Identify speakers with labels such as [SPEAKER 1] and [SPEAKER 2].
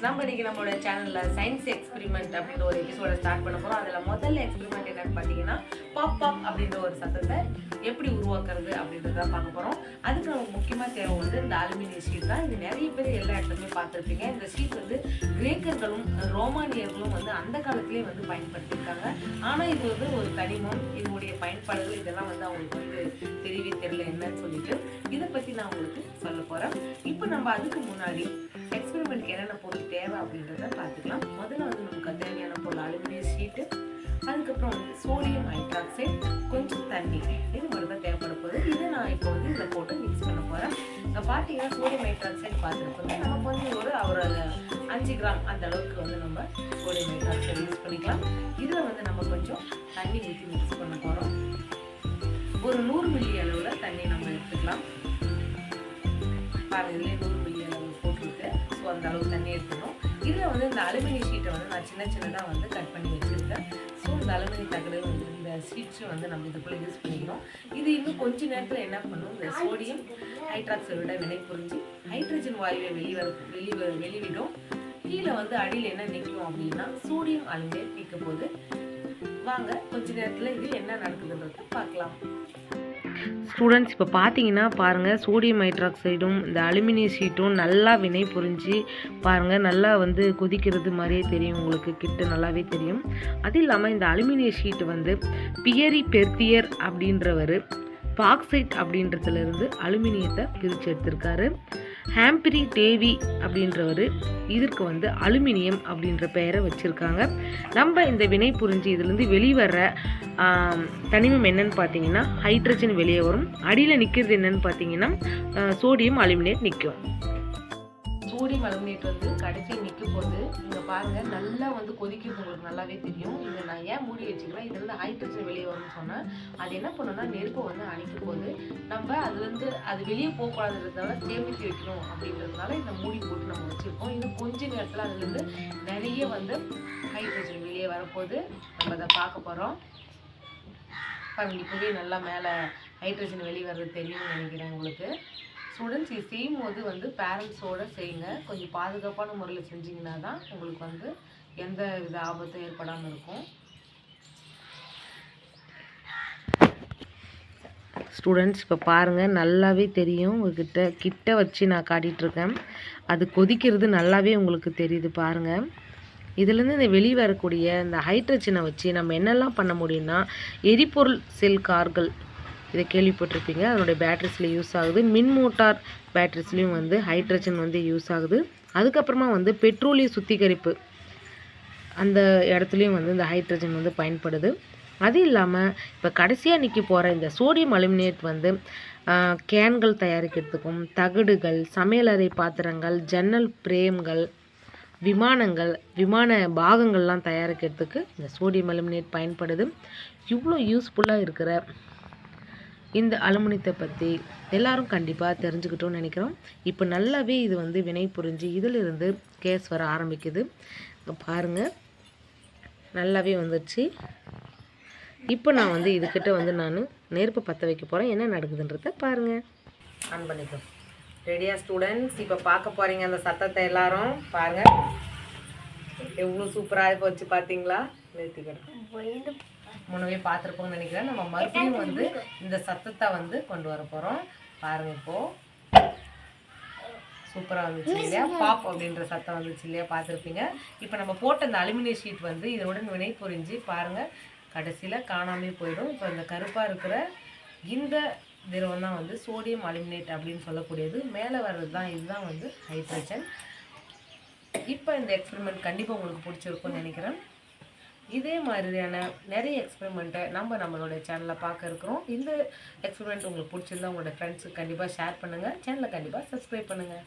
[SPEAKER 1] நம்ம இன்னைக்கு நம்மளோட சேனல்ல சயின்ஸ் எக்ஸ்பெரிமெண்ட் அப்படின்ற ஒரு எபிசோட ஸ்டார்ட் பண்ண போறோம். அதுல முதல்ல எக்ஸ்பெரிமெண்ட் என்னன்னு பாத்தீங்கன்னா பாப் பாப் அப்படின்ற ஒரு சத்தத்தை எப்படி உருவாக்குறது அப்படின்றத பார்க்க போறோம். அதுக்கு நமக்கு முக்கியமா தேவை வந்து இந்த அலுமினியம் ஷீட் தான். இது நிறைய பேர் எல்லா இடத்துலையுமே பார்த்துருப்பீங்க. இந்த ஷீட் வந்து கிரேக்கர்களும் ரோமானியர்களும் வந்து அந்த காலத்திலேயே வந்து பயன்படுத்தியிருக்காங்க. ஆனா இது வந்து ஒரு தனிமம், இதனுடைய பயன்பாடுகள் இதெல்லாம் வந்து அவங்களுக்கு வந்து தெரியல என்னன்னு சொல்லிட்டு இதை பத்தி நான் உங்களுக்கு சொல்ல போறேன். இப்போ நம்ம அதுக்கு முன்னாடி எக்ஸ்பெரிமெண்ட்க்கு என்னென்ன பொருள் தேவை அப்படின்றத பார்த்துக்கலாம். முதல்ல வந்து நமக்கு தேவையான பொருள் அலுமினியம் ஷீட்டு, அதுக்கப்புறம் வந்து சோடியம் ஹைட்ராக்சைடு, கொஞ்சம் தண்ணி, இது மட்டும் தான் தேவைப்பட போகுது. இதை நான் இப்போ வந்து இதில் போட்டு மிக்ஸ் பண்ண போகிறேன். இப்போ பார்த்தீங்கன்னா சோடியம் ஹைட்ராக்சைடு பார்த்துருப்போங்க, நமக்கு வந்து ஒரு 5 கிராம் அந்த அளவுக்கு வந்து நம்ம சோடியம் ஹைட்ராக்சைடு யூஸ் பண்ணிக்கலாம். இதில் வந்து நம்ம கொஞ்சம் தண்ணி ஊற்றி மிக்ஸ் பண்ண போகிறோம். ஒரு 100 மில்லி அளவில் தண்ணி நம்ம எடுத்துக்கலாம். பாருங்க, இதுலேயே 100 மில்லி அளவு போட்டுருக்கு. ஸோ அந்த அளவுக்கு தண்ணி எடுத்துக்கணும். இதில் வந்து இந்த அலுமினியம் ஷீட்டை வந்து நான் சின்னதாக வந்து கட் பண்ணி வச்சுருக்கேன். ஸோ இந்த அலுமினியம் தகடு வந்து இந்த ஷீட்ஸை வந்து நம்ம இதுக்குள்ளே யூஸ் பண்ணிக்கணும். இது இன்னும் கொஞ்ச நேரத்தில் என்ன பண்ணும், இந்த சோடியம் ஹைட்ராக்சைடோட வினை புரிஞ்சு ஹைட்ரஜன் வாயுவை வெளிவிடும். கீழே வந்து அடியில் என்ன நிற்கும் அப்படின்னா சோடியம் அலுமினேட் நிற்க போது. வாங்க கொஞ்ச நேரத்தில் இது என்ன நடக்குதுன்றத பார்க்கலாம். ஸ்டூடெண்ட்ஸ், இப்போ பார்த்தீங்கன்னா பாருங்கள், சோடியம் ஹைட்ராக்சைடும் இந்த அலுமினியம் ஷீட்டும் நல்லா வினை புரிஞ்சு பாருங்கள், நல்லா வந்து கொதிக்கிறது மாதிரியே தெரியும், உங்களுக்கு கிட்ட நல்லாவே தெரியும். அது இல்லாமல் இந்த அலுமினியம் ஷீட்டு வந்து பியரி பெர்த்தியர் அப்படின்றவர் பாக்சைட் அப்படின்றதுலேருந்து அலுமினியத்தை பிரித்து எடுத்திருக்காரு. ஹாம்பிரி டேவி அப்படின்றவர் இதற்கு வந்து அலுமினியம் அப்படின்ற பெயரை வச்சுருக்காங்க. நம்ம இந்த வினை புரிஞ்சு இதுலேருந்து வெளிவர தனிமம் என்னன்னு பார்த்தீங்கன்னா ஹைட்ரஜன் வெளியே வரும். அடியில் நிற்கிறது என்னன்னு பார்த்தீங்கன்னா சோடியம் அலுமினேட் நிற்கும். சோடியம் அலுமினேட் வந்து கடைசியில் நிற்கும் போது நீங்கள் பாருங்கள், நல்லா வந்து கொதிக்கிறது உங்களுக்கு நல்லாவே தெரியும். இதை நான் ஏன் மூடி வச்சுக்கிறேன், இதுலேருந்து ஹைட்ரஜன் வெளியே வரும்னு சொன்னேன். அது என்ன பண்ணணும்னா நெருப்பை வந்து அணைக்கும் போது நம்ம அது வெளியே போகக்கூடாதுன்றதால சேமித்து வைக்கணும் அப்படின்றதுனால இந்த மூடி போட்டு நம்ம வச்சுருக்கோம். இன்னும் கொஞ்ச நேரத்தில் அதுலேருந்து நிறைய வந்து ஹைட்ரஜன் வெளியே வரப்போது நம்ம அதை பார்க்க போகிறோம். பாருங்கள், இப்போவே நல்லா மேலே ஹைட்ரஜன் வெளியே வர்றது தெரியும்னு நினைக்கிறேன் உங்களுக்கு. ஸ்டூடெண்ட்ஸ், இது செய்யும் போது வந்து பேரண்ட்ஸோடு செய்யுங்க. கொஞ்சம் பாதுகாப்பான முறையில் செஞ்சிங்கன்னா தான் உங்களுக்கு வந்து எந்த வித ஆபத்தும் ஏற்படாமல் இருக்கும். ஸ்டூடெண்ட்ஸ், இப்போ பாருங்கள், நல்லாவே தெரியும், உங்கள்கிட்ட கிட்ட வச்சு நான் காட்டிகிட்ருக்கேன். அது கொதிக்கிறது நல்லாவே உங்களுக்கு தெரியுது பாருங்கள். இதுலேருந்து இந்த வெளிவரக்கூடிய இந்த ஹைட்ரஜனை வச்சு நம்ம என்னெல்லாம் பண்ண முடியும்னா எரிபொருள் செல் கார்கள், இதை கேள்விப்பட்டிருப்பீங்க, அதனுடைய பேட்ரிஸில் யூஸ் ஆகுது. மின் மோட்டார் பேட்ரிஸ்லேயும் வந்து ஹைட்ரஜன் வந்து யூஸ் ஆகுது. அதுக்கப்புறமா வந்து பெட்ரோலிய சுத்திகரிப்பு அந்த இடத்துலையும் வந்து இந்த ஹைட்ரஜன் வந்து பயன்படுது. அது இல்லாமல் இப்போ கடைசியாக நிற்க போகிற இந்த சோடியம் அலுமினேட் வந்து கேன்கள் தயாரிக்கிறதுக்கும், தகடுகள், சமையலறை பாத்திரங்கள், ஜன்னல் பிரேம்கள், விமானங்கள், விமான பாகங்கள்லாம் தயாரிக்கிறதுக்கு இந்த சோடியம் அலுமினேட் பயன்படுது. இவ்வளோ யூஸ்ஃபுல்லாக இருக்கிற இந்த அலுமினியத்தை பற்றி எல்லாரும் கண்டிப்பாக தெரிஞ்சுக்கிட்டோன்னு நினைக்கிறோம். இப்போ நல்லாவே இது வந்து வினை புரிஞ்சு இதிலிருந்து கேஸ் வர ஆரம்பிக்குது. பாருங்கள், நல்லாவே வந்துடுச்சு. இப்போ நான் வந்து இதுக்கிட்ட வந்து நான் நெருப்பு பற்ற வைக்க போகிறேன். என்ன நடக்குதுன்றத பாருங்கள். ஆன் பண்ணிக்கோ. ரெடியா ஸ்டூடெண்ட்ஸ்? இப்போ பார்க்க போகிறீங்க அந்த சத்தத்தை எல்லாரும் பாருங்கள். எவ்வளோ சூப்பராக போச்சு பார்த்தீங்களா? நிறுத்திக்கிட்டோம். முன்னவே பார்த்துருப்போம்னு நினைக்கிறேன். நம்ம மறுபடியும் வந்து இந்த சத்தத்தை வந்து கொண்டு வர போகிறோம். பாருங்கள், இப்போது சூப்பராக வந்துச்சு இல்லையா? பாப் அப்படின்ற சத்தம் வந்துச்சு இல்லையா? பார்த்துருப்பீங்க. இப்போ நம்ம போட்ட இந்த அலுமினியம் ஷீட் வந்து இதனுடன் வினை புரிஞ்சு பாருங்கள் கடைசியில் காணாமே போயிடும். இப்போ இந்த கருப்பாக இருக்கிற இந்த திரவம் தான் வந்து சோடியம் அலுமினேட் அப்படின்னு சொல்லக்கூடியது. மேலே வர்றது தான் இதுதான் வந்து ஹைட்ரஜன். இப்போ இந்த எக்ஸ்பெரிமெண்ட் கண்டிப்பாக உங்களுக்கு பிடிச்சிருக்கும்னு நினைக்கிறேன். இதே மாதிரியான நிறைய எக்ஸ்பெரிமெண்ட்டை நம்மளோட சேனலில் பார்க்க இருக்கிறோம். இந்த எக்ஸ்பெரிமெண்ட் உங்களுக்கு பிடிச்சிருந்தா உங்களோட ஃப்ரெண்ட்ஸுக்கு கண்டிப்பாக ஷேர் பண்ணுங்கள். சேனலை கண்டிப்பாக சப்ஸ்கிரைப் பண்ணுங்கள்.